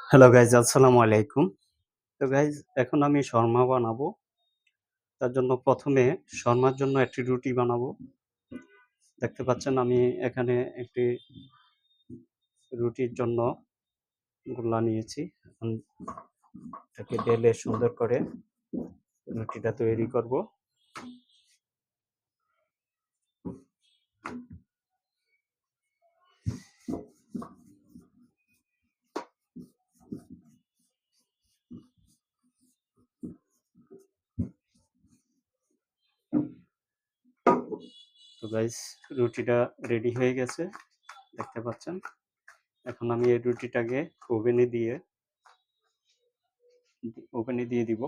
Hello guys, আসসালামু আলাইকুম। তো গাইজ, এখন আমি শর্মা বানাবো। তার জন্য প্রথমে শর্মার জন্য একটি রুটি বানাবো। দেখতে পাচ্ছেন আমি এখানে একটি রুটির জন্য গোল্লা নিয়েছি। এখন এটাকে বেলে সুন্দর করে রুটিটা তৈরি করব। তো গাইজ, রুটিটা রেডি হয়ে গেছে, দেখতে পাচ্ছেন। এখন আমি এই রুটিটাকে ওভেনে দিয়ে দিব।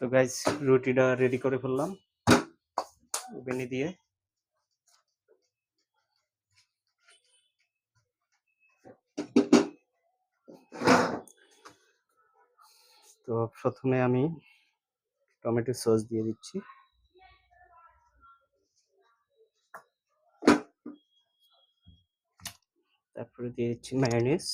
তো গাইজ, রুটিটা রেডি করে ফেললাম ওভেনে দিয়ে। তো প্রথমে আমি টমেটো সস দিয়ে দিচ্ছি। তারপরে দিয়ে দিচ্ছি মায়োনিজ।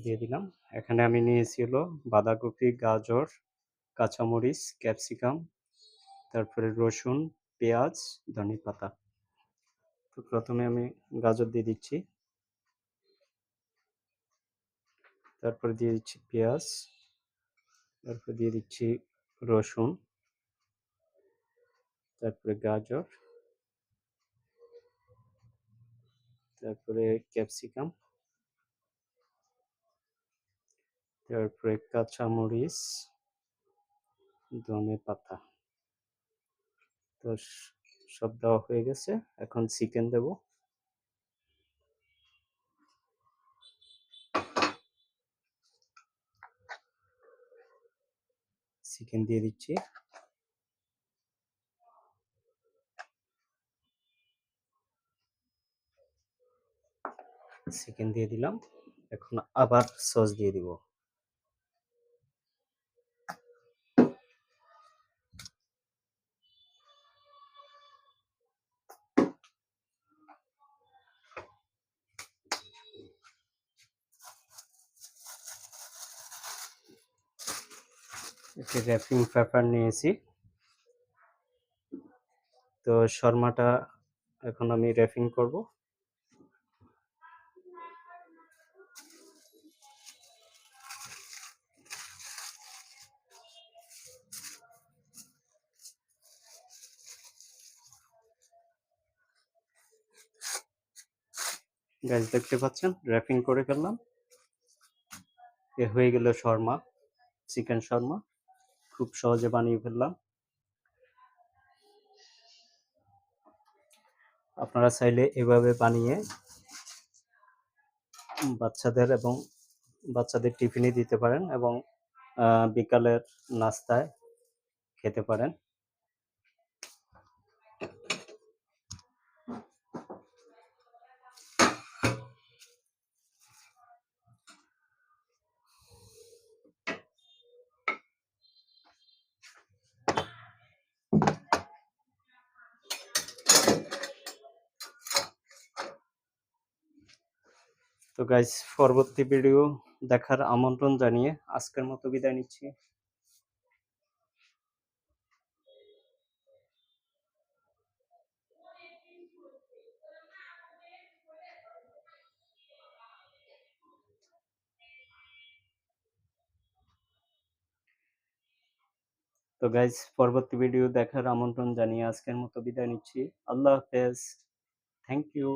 দিয়ে দিলাম। এখানে আমি নিয়েছি হলো বাঁধাকপি, গাজর, কাঁচামরিচ, ক্যাপসিকাম, তারপরে রসুন, পেঁয়াজ, ধনেপাতা। তো প্রথমে আমি গাজর দিয়ে দিচ্ছি, তারপরে দিয়ে দিচ্ছি পেঁয়াজ, তারপরে দিয়ে দিচ্ছি রসুন, তারপরে গাজর, তারপরে ক্যাপসিকাম, তারপরে কাঁচামরিচ, ধনেপাতা। তো সব দেওয়া হয়ে গেছে। এখন চিকেন দেব। চিকেন দিয়ে দিচ্ছি। চিকেন দিয়ে দিলাম। এখন আবার সস দিয়ে দিব। একটি র্যাপিং পেপার নিয়েছি। তো শর্মাটা এখন আমি র্যাপিং করব। গাইস, দেখতে পাচ্ছেন র্যাপিং করে ফেললাম। এ হয়ে গেল শর্মা, চিকেন শর্মা। খুব সহজে বানিয়ে ফেললাম। আপনারা চাইলে এভাবে বানিয়ে বাচ্চাদের টিফিনে দিতে পারেন এবং বিকালের নাস্তায় খেতে পারেন। তো গাইস, পরবর্তী ভিডিও দেখার আমন্ত্রণ জানিয়ে আজকের মতো বিদায় নিচ্ছি। তো গাইস, পরবর্তী ভিডিও দেখার আমন্ত্রণ জানিয়ে আজকের মতো বিদায় নিচ্ছি। আল্লাহ হাফেজ। Thank you.